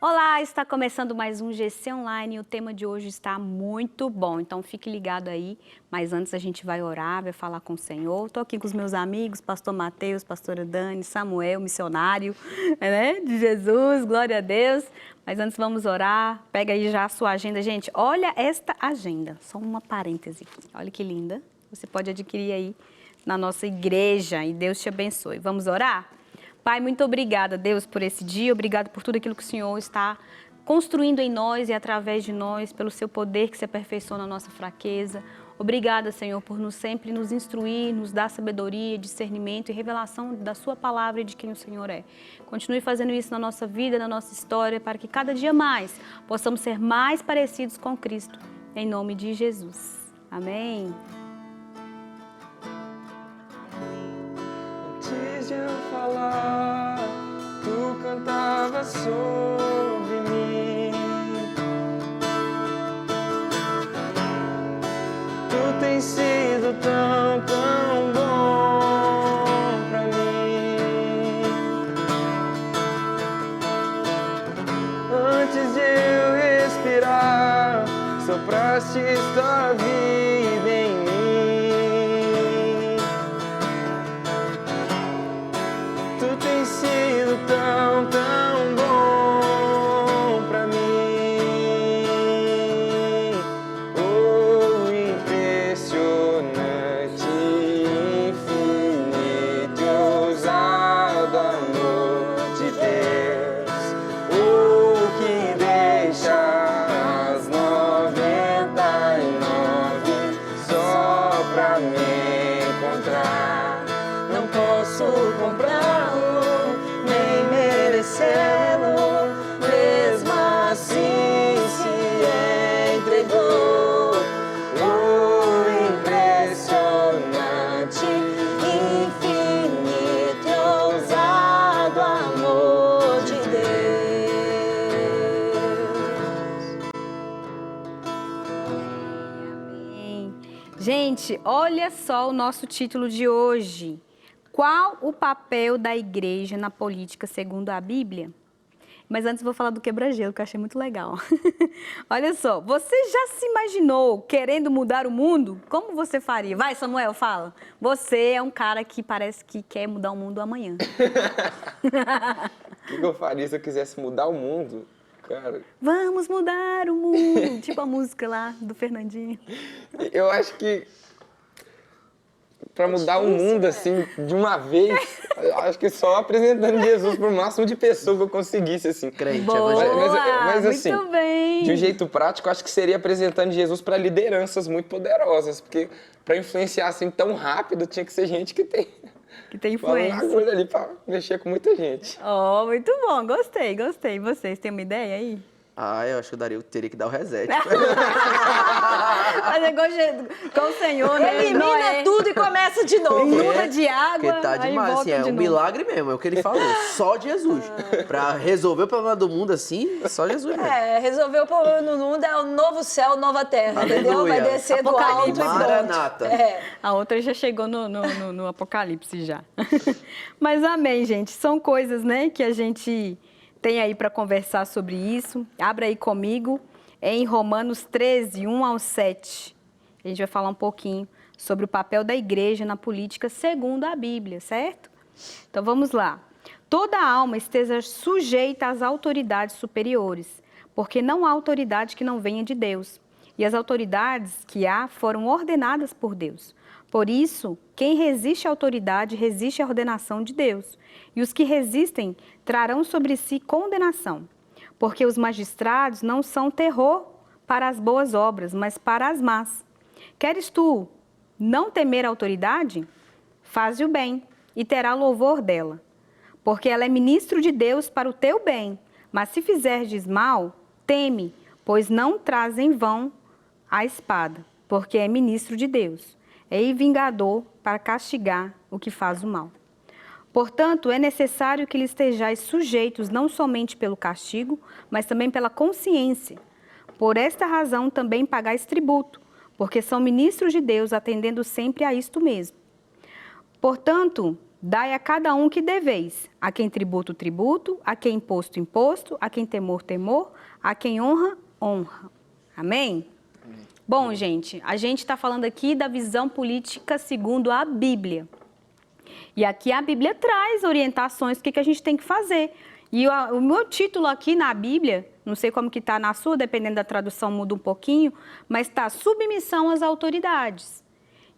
Olá, está começando mais um GC Online e o tema de hoje está muito bom, então fique ligado aí. Mas antes a gente vai orar, vai falar com o Senhor. Estou aqui com os meus amigos, pastor Mateus, pastora Dani, Samuel, missionário, né, de Jesus, glória a Deus. Mas antes vamos orar, pega aí já a sua agenda. Gente, olha esta agenda, só uma parêntese, olha que linda. Você pode adquirir aí na nossa igreja e Deus te abençoe. Vamos orar? Pai, muito obrigada, Deus, por esse dia. Obrigado por tudo aquilo que o Senhor está construindo em nós e através de nós, pelo seu poder que se aperfeiçoa na nossa fraqueza. Obrigada, Senhor, por sempre nos instruir, nos dar sabedoria, discernimento e revelação da sua palavra e de quem o Senhor é. Continue fazendo isso na nossa vida, na nossa história, para que cada dia mais possamos ser mais parecidos com Cristo. Em nome de Jesus. Amém. Antes de eu falar, tu cantava sobre mim. Tu tens sido tão, tão bom pra mim. Antes de eu respirar, sopraste esta vida em mim. Tu tens sido tão, tão bom pra mim. Oh, impressionante, infinito e ousado amor de Deus. Oh, que deixa as 99 só pra me encontrar. Não posso comprá-lo, nem merecê-lo, mesmo assim se entregou. Oh, impressionante, infinito e ousado amor de Deus. Amém. Gente, olha só o nosso título de hoje. Qual o papel da igreja na política segundo a Bíblia? Mas antes vou falar do quebra-gelo, que eu achei muito legal. Olha só, você já se imaginou querendo mudar o mundo? Como você faria? Vai, Samuel, fala. Você é um cara que parece que quer mudar o mundo amanhã. O que eu faria se eu quisesse mudar o mundo? Cara, Vamos mudar o mundo. Tipo a música lá do Fernandinho. eu acho que para mudar o mundo assim de uma vez, eu acho que só apresentando Jesus pro máximo de pessoas que eu conseguisse assim. Crente, Boa, evangélico. Mas assim, muito bem. de um jeito prático, eu acho que seria apresentando Jesus para lideranças muito poderosas, porque para influenciar assim tão rápido tinha que ser gente que tem Que tem uma influência. agulha ali para mexer com muita gente. Oh, muito bom, gostei. E vocês, têm uma ideia aí? Ah, eu acho que eu teria que dar o reset. Fazer com o Senhor, né? Elimina Noé. tudo e começa de novo. Inunda de água, Porque tá aí demais, volta assim, é de um novo. milagre mesmo, é o que ele falou, só Jesus. Pra resolver o problema do mundo assim, só Jesus mesmo. Resolveu o problema no mundo, é o novo céu, nova terra, entendeu? Aleluia. Vai descer do alto Apocalipse. e pronto. Maranata. A outra já chegou no Apocalipse já. Mas amém, gente. São coisas, né, que a gente tem aí para conversar sobre isso. Abra aí comigo em Romanos 13, 1 ao 7. A gente vai falar um pouquinho sobre o papel da igreja na política segundo a Bíblia, certo? Então vamos lá. Toda alma esteja sujeita às autoridades superiores, porque não há autoridade que não venha de Deus. E as autoridades que há foram ordenadas por Deus. Por isso, quem resiste à autoridade resiste à ordenação de Deus. E os que resistem trarão sobre si condenação. Porque os magistrados não são terror para as boas obras, mas para as más. Queres tu não temer a autoridade? Faze o bem e terá louvor dela. Porque ela é ministro de Deus para o teu bem. Mas se fizerdes mal, teme, pois não traz em vão a espada, porque é ministro de Deus. É vingador para castigar o que faz o mal. Portanto, é necessário que lhe estejais sujeitos não somente pelo castigo, mas também pela consciência. Por esta razão também pagais tributo, porque são ministros de Deus, atendendo sempre a isto mesmo. Portanto, dai a cada um que deveis, a quem tributo, tributo, a quem imposto, imposto, a quem temor, temor, a quem honra, honra. Amém? Bom, gente, a gente está falando aqui da visão política segundo a Bíblia. E aqui a Bíblia traz orientações, o que a gente tem que fazer. E o meu título aqui na Bíblia, não sei como que está na sua, dependendo da tradução muda um pouquinho, mas está submissão às autoridades.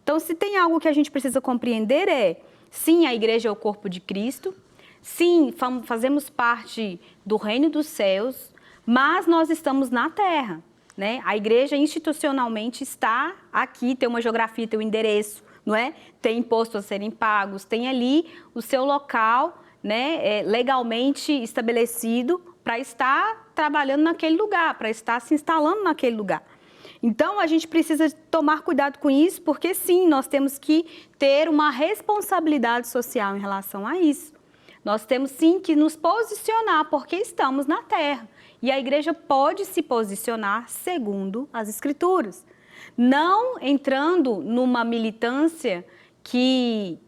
Então, se tem algo que a gente precisa compreender sim, a igreja é o corpo de Cristo, sim, fazemos parte do reino dos céus, mas nós estamos na terra, né? A igreja institucionalmente está aqui, tem uma geografia, tem um endereço, não é? Tem impostos a serem pagos, tem ali o seu local, né, legalmente estabelecido para estar trabalhando naquele lugar, para estar se instalando naquele lugar. Então, a gente precisa tomar cuidado com isso, porque sim, nós temos que ter uma responsabilidade social em relação a isso. Nós temos sim que nos posicionar, porque estamos na terra. E a igreja pode se posicionar segundo as Escrituras. Não entrando numa militância que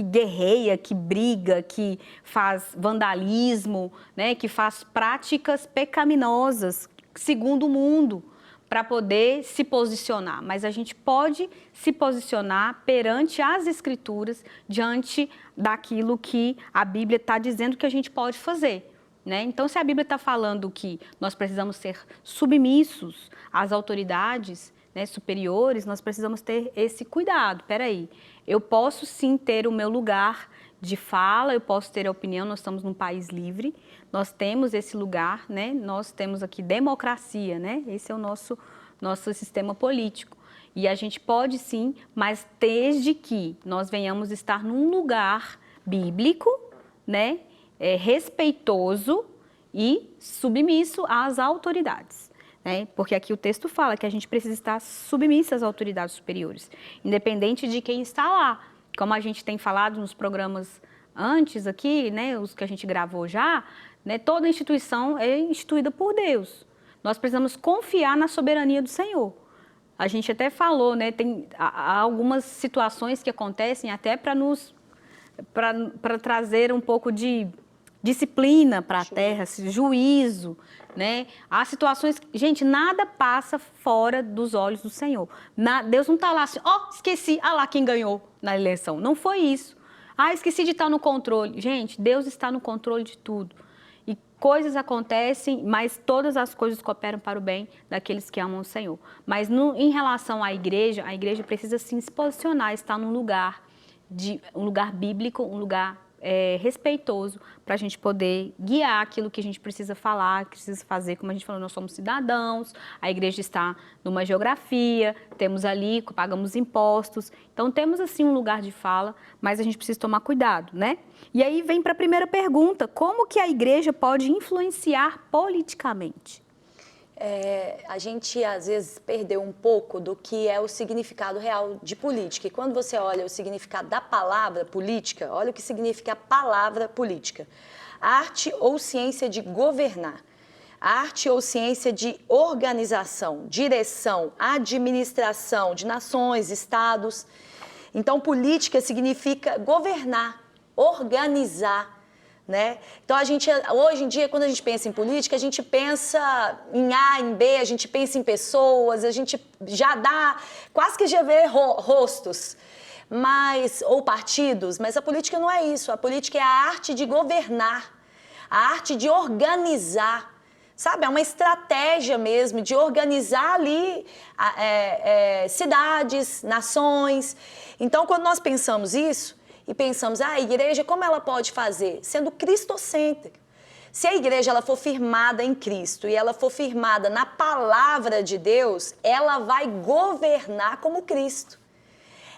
guerreia, que briga, que faz vandalismo, né, que faz práticas pecaminosas, segundo o mundo, para poder se posicionar. Mas a gente pode se posicionar perante as Escrituras, diante daquilo que a Bíblia está dizendo que a gente pode fazer, né? Então, se a Bíblia está falando que nós precisamos ser submissos às autoridades, né, superiores, nós precisamos ter esse cuidado. Peraí, eu posso sim ter o meu lugar de fala, eu posso ter a opinião, nós estamos num país livre, nós temos esse lugar, né? Nós temos aqui democracia, né? Esse é o nosso sistema político. E a gente pode sim, mas desde que nós venhamos estar num lugar bíblico, né? Respeitoso e submisso às autoridades. Né? Porque aqui o texto fala que a gente precisa estar submissa às autoridades superiores, independente de quem está lá. Como a gente tem falado nos programas antes aqui, né, os que a gente gravou já, né, toda instituição é instituída por Deus. Nós precisamos confiar na soberania do Senhor. A gente até falou, né, há algumas situações que acontecem até para trazer um pouco de disciplina para a terra, juízo, né? Há situações, gente, nada passa fora dos olhos do Senhor. Deus não está lá assim, esqueci, lá quem ganhou na eleição. Não foi isso. Esqueci de estar no controle. Gente, Deus está no controle de tudo. E coisas acontecem, mas todas as coisas cooperam para o bem daqueles que amam o Senhor. Mas em relação à igreja, a igreja precisa sim se posicionar, estar num lugar bíblico, um lugar respeitoso, para a gente poder guiar aquilo que a gente precisa falar, que precisa fazer. Como a gente falou, nós somos cidadãos, a igreja está numa geografia, temos ali, pagamos impostos, então temos assim um lugar de fala, mas a gente precisa tomar cuidado, né? E aí vem para a primeira pergunta, como que a igreja pode influenciar politicamente? A gente, às vezes, perdeu um pouco do que é o significado real de política. E quando você olha o significado da palavra política, olha o que significa a palavra política. Arte ou ciência de governar. Arte ou ciência de organização, direção, administração de nações, estados. Então, política significa governar, organizar. Né? Então, hoje em dia, quando a gente pensa em política, a gente pensa em A, em B, a gente pensa em pessoas, a gente quase que já vê rostos, ou partidos, mas a política não é isso. A política é a arte de governar, a arte de organizar, sabe? É uma estratégia mesmo de organizar ali cidades, nações. Então, quando nós pensamos isso, e pensamos, a igreja, como ela pode fazer? Sendo cristocêntrica. Se a igreja ela for firmada em Cristo e ela for firmada na palavra de Deus, ela vai governar como Cristo.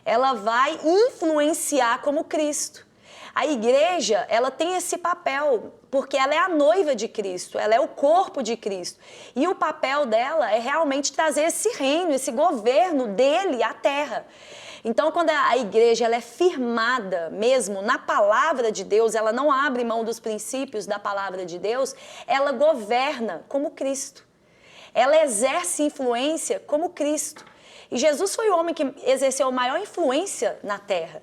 Ela vai influenciar como Cristo. A igreja, ela tem esse papel, porque ela é a noiva de Cristo, ela é o corpo de Cristo. E o papel dela é realmente trazer esse reino, esse governo dele à terra. Então, quando a igreja ela é firmada mesmo na palavra de Deus, ela não abre mão dos princípios da palavra de Deus, ela governa como Cristo. Ela exerce influência como Cristo. E Jesus foi o homem que exerceu a maior influência na terra.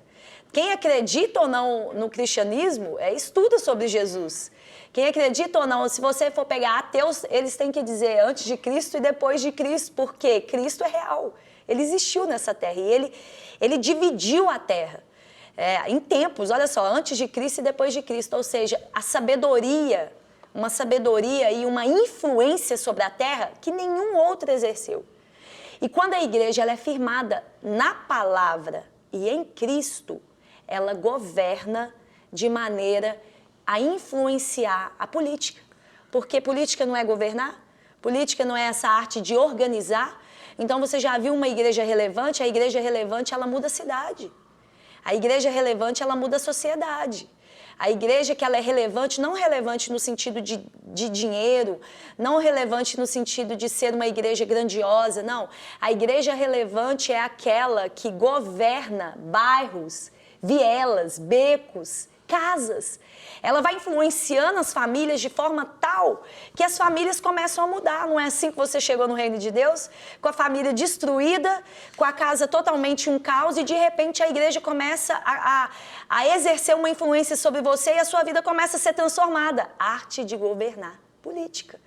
Quem acredita ou não no cristianismo, estuda sobre Jesus. Quem acredita ou não, se você for pegar ateus, eles têm que dizer antes de Cristo e depois de Cristo, porque Cristo é real. Ele existiu nessa terra e ele dividiu a terra em tempos, olha só, antes de Cristo e depois de Cristo. Ou seja, a sabedoria, uma sabedoria e uma influência sobre a terra que nenhum outro exerceu. E quando a igreja ela é firmada na palavra e em Cristo, ela governa de maneira a influenciar a política. Porque política não é governar, política não é essa arte de organizar. Então você já viu uma igreja relevante? A igreja relevante ela muda a cidade. A igreja relevante ela muda a sociedade. A igreja que ela é relevante, não relevante no sentido de dinheiro, não relevante no sentido de ser uma igreja grandiosa, não. A igreja relevante é aquela que governa bairros, vielas, becos, casas. Ela vai influenciando as famílias de forma tal que as famílias começam a mudar. Não é assim que você chegou no reino de Deus? Com a família destruída, com a casa totalmente um caos e de repente a igreja começa a exercer uma influência sobre você e a sua vida começa a ser transformada. Arte de governar, política.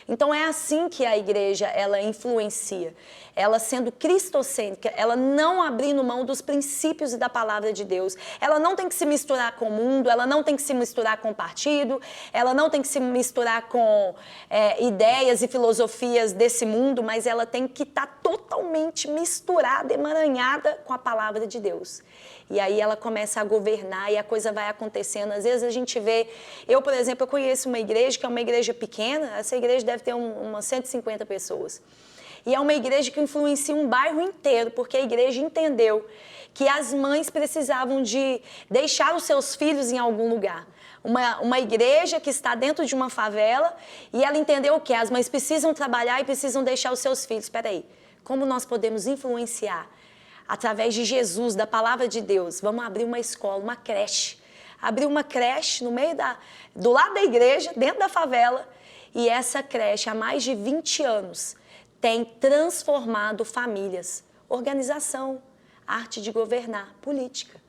Então é assim que a igreja ela influencia, ela sendo cristocêntrica, ela não abrindo mão dos princípios e da palavra de Deus. Ela não tem que se misturar com o mundo, ela não tem que se misturar com o partido, ela não tem que se misturar com ideias e filosofias desse mundo, mas ela tem que estar totalmente misturada, emaranhada com a palavra de Deus. E aí ela começa a governar e a coisa vai acontecendo. Às vezes a gente vê... Eu, por exemplo, eu conheço uma igreja que é uma igreja pequena. Essa igreja deve ter umas 150 pessoas. E é uma igreja que influencia um bairro inteiro, porque a igreja entendeu que as mães precisavam de deixar os seus filhos em algum lugar. Uma igreja que está dentro de uma favela e ela entendeu o quê? As mães precisam trabalhar e precisam deixar os seus filhos. Espera aí, como nós podemos influenciar? Através de Jesus, da palavra de Deus, vamos abrir uma escola, uma creche. Abrir uma creche no meio do lado da igreja, dentro da favela. E essa creche, há mais de 20 anos, tem transformado famílias. Organização, arte de governar, política.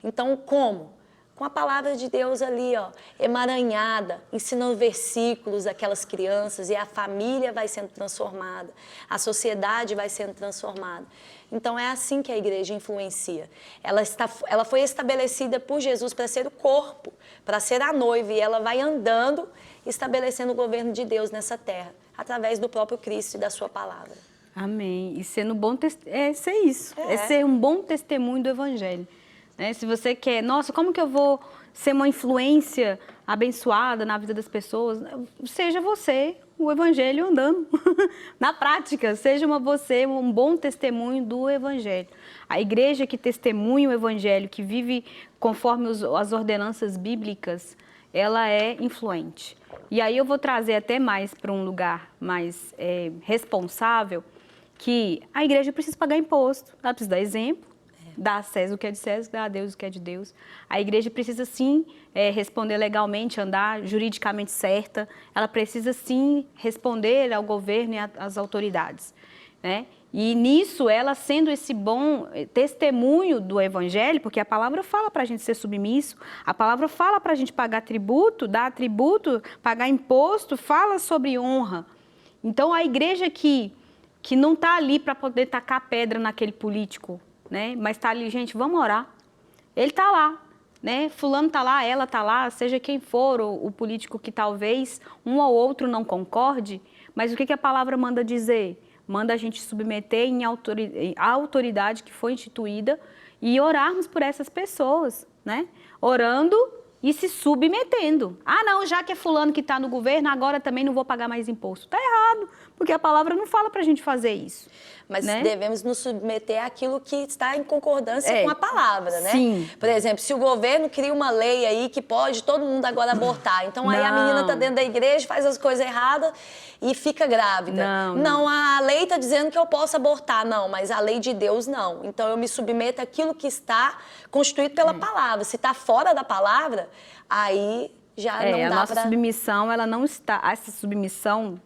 Então, como? Com a palavra de Deus ali, ó, emaranhada, ensinando versículos àquelas crianças e a família vai sendo transformada, a sociedade vai sendo transformada. Então, é assim que a igreja influencia. Ela foi estabelecida por Jesus para ser o corpo, para ser a noiva, e ela vai andando, estabelecendo o governo de Deus nessa terra, através do próprio Cristo e da sua palavra. Amém. E sendo bom é ser isso, é ser um bom testemunho do Evangelho. Né? Se você quer, nossa, como que eu vou ser uma influência abençoada na vida das pessoas? Seja você o Evangelho andando na prática, seja você um bom testemunho do Evangelho. A igreja que testemunha o Evangelho, que vive conforme as ordenanças bíblicas, ela é influente. E aí eu vou trazer até mais para um lugar mais responsável, que a igreja precisa pagar imposto, ela precisa dar exemplo, dar a César o que é de César, dar a Deus o que é de Deus. A igreja precisa sim responder legalmente, andar juridicamente certa, ela precisa sim responder ao governo e às autoridades, né? E nisso, ela sendo esse bom testemunho do Evangelho, porque a palavra fala para a gente ser submisso, a palavra fala para a gente pagar tributo, dar tributo, pagar imposto, fala sobre honra. Então, a igreja que não está ali para poder tacar pedra naquele político, né? Mas está ali, gente, vamos orar. Ele está lá, né? Fulano está lá, ela está lá, seja quem for o político que talvez um ou outro não concorde, mas o que a palavra manda dizer? Manda a gente submeter à autoridade que foi instituída e orarmos por essas pessoas, né? Orando e se submetendo. Ah, não, já que é fulano que está no governo, agora também não vou pagar mais imposto. Está errado, porque a palavra não fala para a gente fazer isso. Mas né? devemos nos submeter àquilo que está em concordância com a palavra, né? Sim. Por exemplo, se o governo cria uma lei aí que pode todo mundo agora abortar, então aí a menina está dentro da igreja, faz as coisas erradas e fica grávida. Não, a lei está dizendo que eu posso abortar. Não, mas a lei de Deus não. Então eu me submeto àquilo que está constituído pela palavra. Se está fora da palavra, aí já não dá a nossa pra... submissão, ela não está... Essa submissão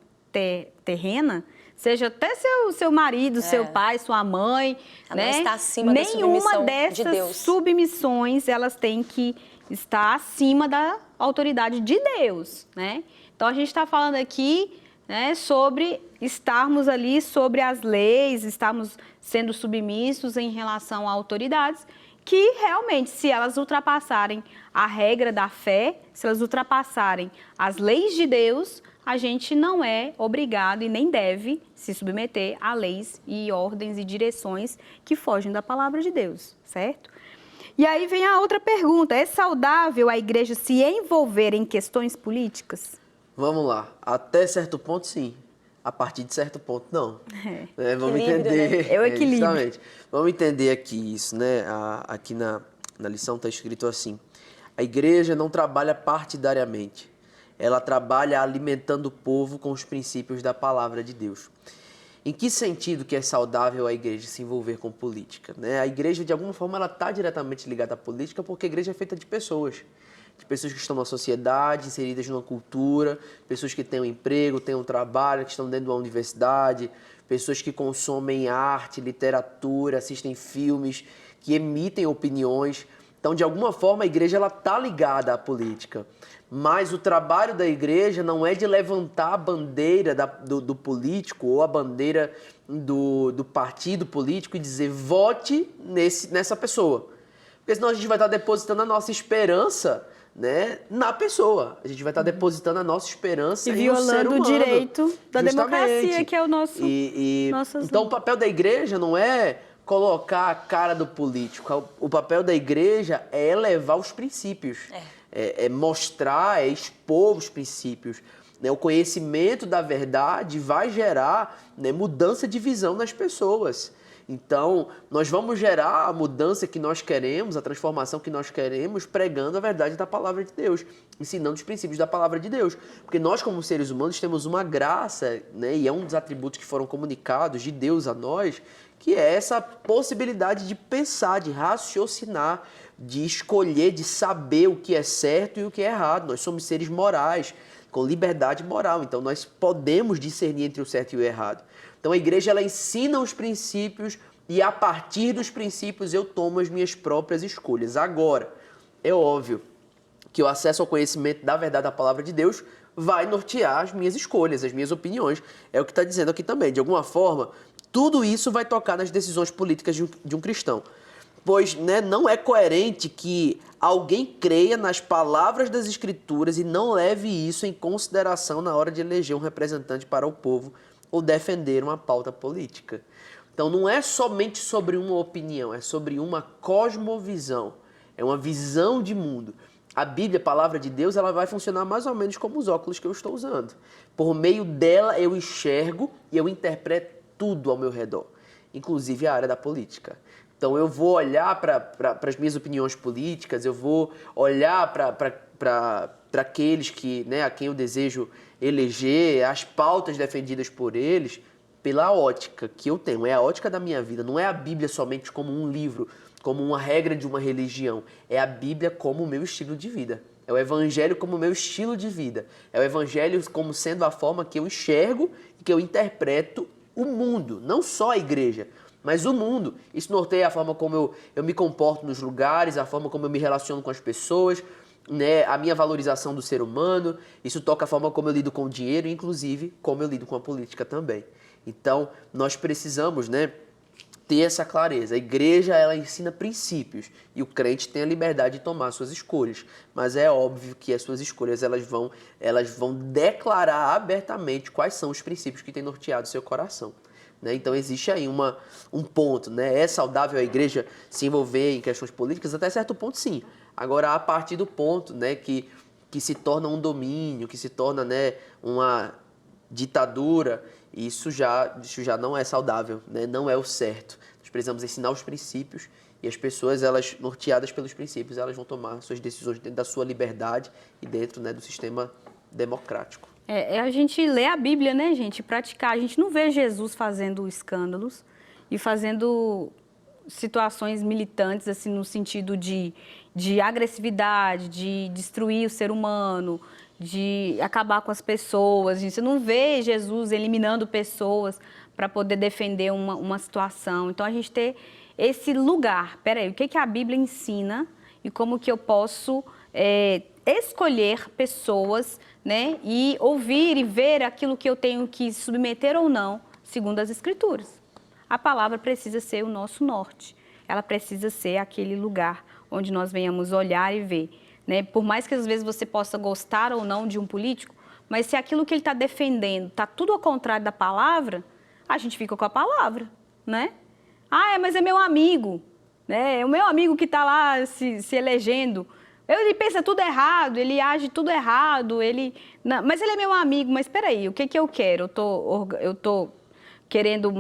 terrena seja até seu marido, seu pai, sua mãe, Ela não né? está acima da Nenhuma submissão dessas de Deus. submissões, elas têm que estar acima da autoridade de Deus, né? Então, a gente está falando aqui, né, sobre estarmos ali sobre as leis, estarmos sendo submissos em relação a autoridades que realmente, se elas ultrapassarem a regra da fé, se elas ultrapassarem as leis de Deus, a gente não é obrigado e nem deve se submeter a leis e ordens e direções que fogem da palavra de Deus, certo? E aí vem a outra pergunta: é saudável a igreja se envolver em questões políticas? Vamos lá. Até certo ponto, sim. A partir de certo ponto, não. Vamos Equilíbrio, entender. né? É o equilíbrio. Justamente. Vamos entender aqui isso, né? Aqui na lição está escrito assim: a igreja não trabalha partidariamente. Ela trabalha alimentando o povo com os princípios da palavra de Deus. Em que sentido que é saudável a igreja se envolver com política, né? A igreja, de alguma forma, ela está diretamente ligada à política porque a igreja é feita de pessoas que estão na sociedade, inseridas numa cultura, pessoas que têm um emprego, têm um trabalho, que estão dentro de uma universidade, pessoas que consomem arte, literatura, assistem filmes, que emitem opiniões. Então, de alguma forma, a igreja está ligada à política. Mas o trabalho da igreja não é de levantar a bandeira do político ou a bandeira do partido político e dizer vote nessa pessoa. Porque senão a gente vai estar depositando a nossa esperança, né, na pessoa. A gente vai estar depositando a nossa esperança E em um ser violando o humano. direito da Justamente. democracia, que é o nosso... Então, o papel da igreja não é colocar a cara do político. O papel da igreja é elevar os princípios. É mostrar, é expor os princípios. Né? O conhecimento da verdade vai gerar, né, mudança de visão nas pessoas. Então, nós vamos gerar a mudança que nós queremos, a transformação que nós queremos, pregando a verdade da palavra de Deus, ensinando os princípios da palavra de Deus. Porque nós, como seres humanos, temos uma graça, né, e é um dos atributos que foram comunicados de Deus a nós, que é essa possibilidade de pensar, de raciocinar, de escolher, de saber o que é certo e o que é errado. Nós somos seres morais, com liberdade moral, então nós podemos discernir entre o certo e o errado. Então a igreja, ela ensina os princípios e a partir dos princípios eu tomo as minhas próprias escolhas. Agora, é óbvio que o acesso ao conhecimento da verdade da palavra de Deus vai nortear as minhas escolhas, as minhas opiniões. É o que está dizendo aqui também. De alguma forma, tudo isso vai tocar nas decisões políticas de um cristão. Pois, né, não é coerente que alguém creia nas palavras das Escrituras e não leve isso em consideração na hora de eleger um representante para o povo ou defender uma pauta política. Então não é somente sobre uma opinião, é sobre uma cosmovisão, é uma visão de mundo. A Bíblia, a palavra de Deus, ela vai funcionar mais ou menos como os óculos que eu estou usando. Por meio dela eu enxergo e eu interpreto tudo ao meu redor, inclusive a área da política. Então eu vou olhar para as minhas opiniões políticas, eu vou olhar para aqueles que, né, a quem eu desejo eleger, as pautas defendidas por eles, pela ótica que eu tenho. É a ótica da minha vida, não é a Bíblia somente como um livro, como uma regra de uma religião. É a Bíblia como o meu estilo de vida. É o Evangelho como o meu estilo de vida. É o Evangelho como sendo a forma que eu enxergo e que eu interpreto o mundo, não só a igreja, mas o mundo. Isso norteia a forma como eu me comporto nos lugares, a forma como eu me relaciono com as pessoas, né, a minha valorização do ser humano. Isso toca a forma como eu lido com o dinheiro, inclusive como eu lido com a política também. Então, nós precisamos, né, ter essa clareza. A igreja, ela ensina princípios e o crente tem a liberdade de tomar suas escolhas. Mas é óbvio que as suas escolhas elas vão declarar abertamente quais são os princípios que têm norteado o seu coração. Né? Então existe aí um ponto, né? É saudável a igreja se envolver em questões políticas? Até certo ponto, sim. Agora, a partir do ponto, né, que se torna um domínio, que se torna, né, uma ditadura, isso já não é saudável, né? Não é o certo. Nós precisamos ensinar os princípios e as pessoas, elas norteadas pelos princípios, elas vão tomar suas decisões dentro da sua liberdade e dentro, né, do sistema democrático. É a gente ler a Bíblia, né, gente? Praticar. A gente não vê Jesus fazendo escândalos e fazendo situações militantes, assim, no sentido de agressividade, de destruir o ser humano, de acabar com as pessoas. Você não vê Jesus eliminando pessoas para poder defender uma situação. Então, a gente ter esse lugar. Peraí, o que a Bíblia ensina e como que eu posso escolher pessoas, né, e ouvir e ver aquilo que eu tenho que submeter ou não, segundo as Escrituras. A palavra precisa ser o nosso norte. Ela precisa ser aquele lugar onde nós venhamos olhar e ver, né? Por mais que às vezes você possa gostar ou não de um político, mas se aquilo que ele está defendendo está tudo ao contrário da palavra, a gente fica com a palavra, né? Mas é meu amigo, né? É o meu amigo que está lá se elegendo. Ele pensa tudo errado, ele age tudo errado, mas ele é meu amigo. Mas espera aí, o que eu quero? Eu tô querendo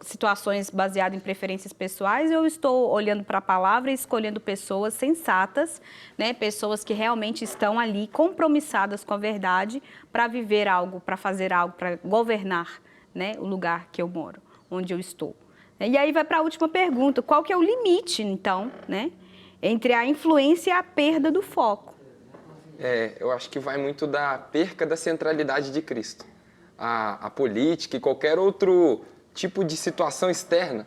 situações baseadas em preferências pessoais, ou eu estou olhando para a palavra e escolhendo pessoas sensatas, né? Pessoas que realmente estão ali compromissadas com a verdade para viver algo, para fazer algo, para governar, né, o lugar que eu moro, onde eu estou. E aí vai para a última pergunta, qual que é o limite, então, né, entre a influência e a perda do foco? Eu acho que vai muito da perca da centralidade de Cristo. A política e qualquer outro tipo de situação externa,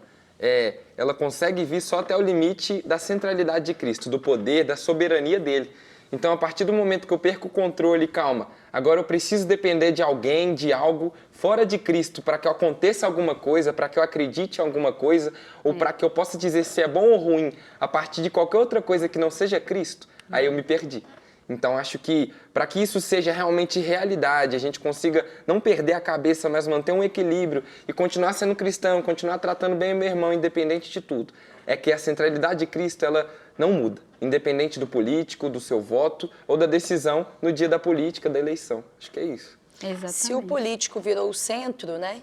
ela consegue vir só até o limite da centralidade de Cristo, do poder, da soberania dele. Então, a partir do momento que eu perco o controle, calma, agora eu preciso depender de alguém, de algo fora de Cristo para que aconteça alguma coisa, para que eu acredite em alguma coisa, ou para que eu possa dizer se é bom ou ruim a partir de qualquer outra coisa que não seja Cristo, aí eu me perdi. Então, acho que para que isso seja realmente realidade, a gente consiga não perder a cabeça, mas manter um equilíbrio e continuar sendo cristão, continuar tratando bem o meu irmão, independente de tudo, é que a centralidade de Cristo, ela não muda, independente do político, do seu voto ou da decisão no dia da política, da eleição. Acho que é isso. Exatamente. Se o político virou o centro, né?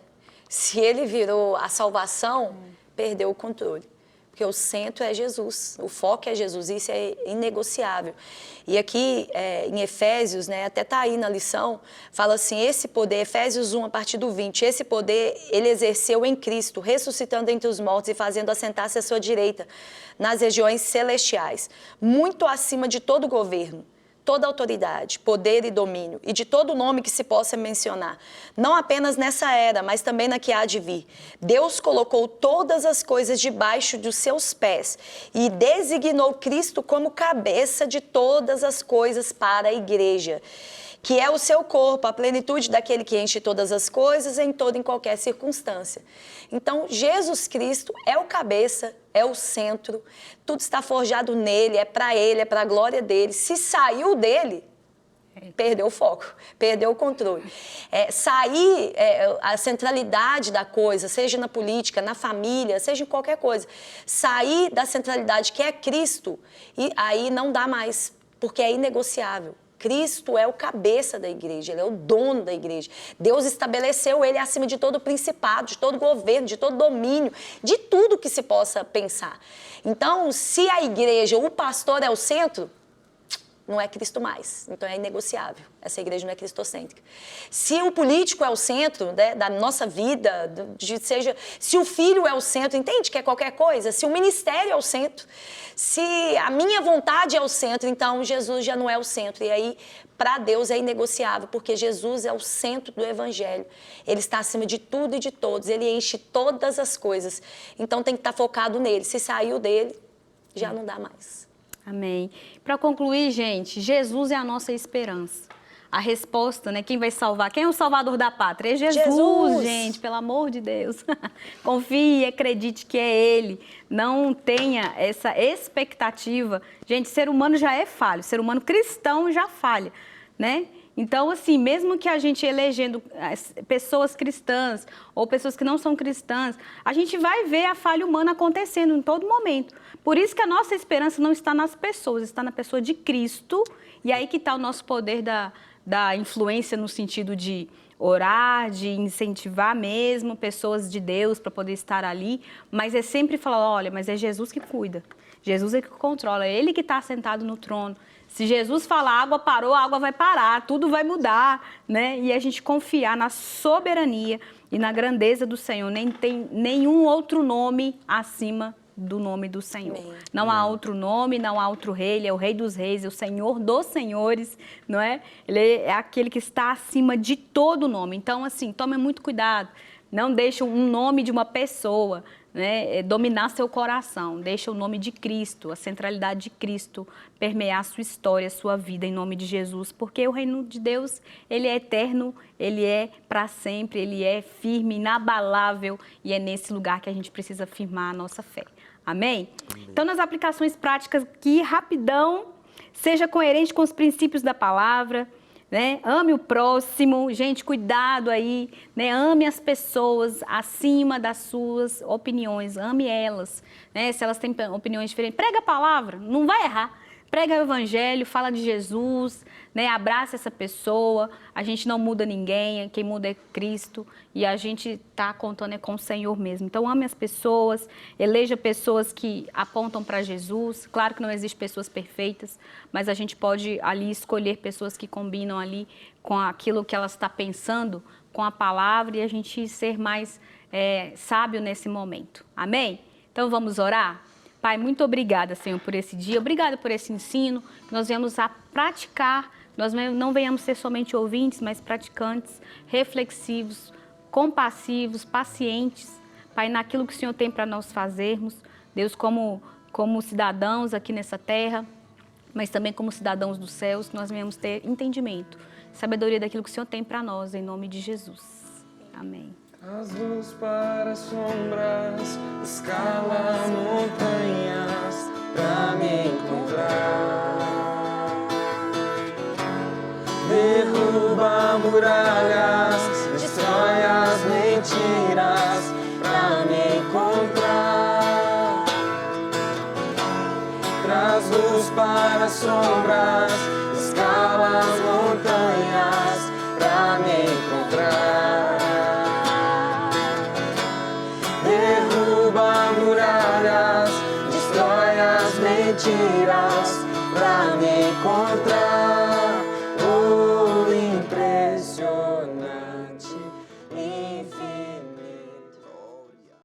Se ele virou a salvação, perdeu o controle. Porque o centro é Jesus, o foco é Jesus, isso é inegociável. E aqui em Efésios, né, até está aí na lição, fala assim, esse poder, Efésios 1, a partir do 20, esse poder ele exerceu em Cristo, ressuscitando entre os mortos e fazendo assentar-se à sua direita, nas regiões celestiais, muito acima de todo governo, toda autoridade, poder e domínio, e de todo nome que se possa mencionar, não apenas nessa era, mas também na que há de vir. Deus colocou todas as coisas debaixo dos seus pés e designou Cristo como cabeça de todas as coisas para a igreja, que é o seu corpo, a plenitude daquele que enche todas as coisas em toda e em qualquer circunstância. Então, Jesus Cristo é o cabeça, é o centro, tudo está forjado nele, é para a glória dele. Se saiu dele, perdeu o foco, perdeu o controle. A centralidade da coisa, seja na política, na família, seja em qualquer coisa, sair da centralidade que é Cristo, e aí não dá mais, porque é inegociável. Cristo é o cabeça da igreja, ele é o dono da igreja. Deus estabeleceu ele acima de todo principado, de todo governo, de todo domínio, de tudo que se possa pensar. Então, se a igreja, o pastor é o centro, não é Cristo mais. Então, é inegociável. Essa igreja não é cristocêntrica. Se o político é o centro, né, da nossa vida, se o filho é o centro, entende que é qualquer coisa? Se o ministério é o centro, se a minha vontade é o centro, então Jesus já não é o centro. E aí, para Deus é inegociável, porque Jesus é o centro do evangelho. Ele está acima de tudo e de todos. Ele enche todas as coisas. Então, tem que estar focado nele. Se saiu dele, já não dá mais. Amém. Para concluir, gente, Jesus é a nossa esperança. A resposta, né? Quem vai salvar? Quem é o salvador da pátria? É Jesus, gente, pelo amor de Deus. Confie e acredite que é Ele. Não tenha essa expectativa. Gente, ser humano já é falho. Ser humano cristão já falha, né? Então, assim, mesmo que a gente elegendo pessoas cristãs ou pessoas que não são cristãs, a gente vai ver a falha humana acontecendo em todo momento. Por isso que a nossa esperança não está nas pessoas, está na pessoa de Cristo. E aí que está o nosso poder da influência no sentido de orar, de incentivar mesmo pessoas de Deus para poder estar ali. Mas é sempre falar, olha, mas é Jesus que cuida. Jesus é que controla, é Ele que está sentado no trono. Se Jesus falar, a água parou, a água vai parar, tudo vai mudar, né? E a gente confiar na soberania e na grandeza do Senhor. Nem tem nenhum outro nome acima do nome do Senhor. Amém. Não há outro nome, não há outro rei, ele é o Rei dos Reis, é o Senhor dos Senhores, não é? Ele é aquele que está acima de todo nome. Então, assim, tome muito cuidado. Não deixe um nome de uma pessoa, né, dominar seu coração. Deixa o nome de Cristo, a centralidade de Cristo permear a sua história, a sua vida, em nome de Jesus. Porque o reino de Deus, ele é eterno, ele é para sempre, ele é firme, inabalável. E é nesse lugar que a gente precisa firmar a nossa fé. Amém? Então, nas aplicações práticas aqui, rapidão, seja coerente com os princípios da palavra, né? Ame o próximo, gente, cuidado aí, né? Ame as pessoas acima das suas opiniões, ame elas, né? Se elas têm opiniões diferentes, prega a palavra, não vai errar. Prega o evangelho, fala de Jesus, né? Abraça essa pessoa. A gente não muda ninguém, quem muda é Cristo e a gente está contando com o Senhor mesmo. Então, ame as pessoas, eleja pessoas que apontam para Jesus. Claro que não existem pessoas perfeitas, mas a gente pode ali escolher pessoas que combinam ali com aquilo que ela está pensando, com a palavra, e a gente ser mais sábio nesse momento. Amém? Então, vamos orar? Pai, muito obrigada, Senhor, por esse dia. Obrigada por esse ensino, que nós venhamos a praticar. Nós não venhamos ser somente ouvintes, mas praticantes, reflexivos, compassivos, pacientes. Pai, naquilo que o Senhor tem para nós fazermos. Deus, como cidadãos aqui nessa terra, mas também como cidadãos dos céus, que nós venhamos ter entendimento, sabedoria daquilo que o Senhor tem para nós, em nome de Jesus. Amém. As luzes para as sombras, escala montanhas pra me encontrar. Derruba muralhas, destrói as mentiras pra me encontrar. Traz luz para as sombras,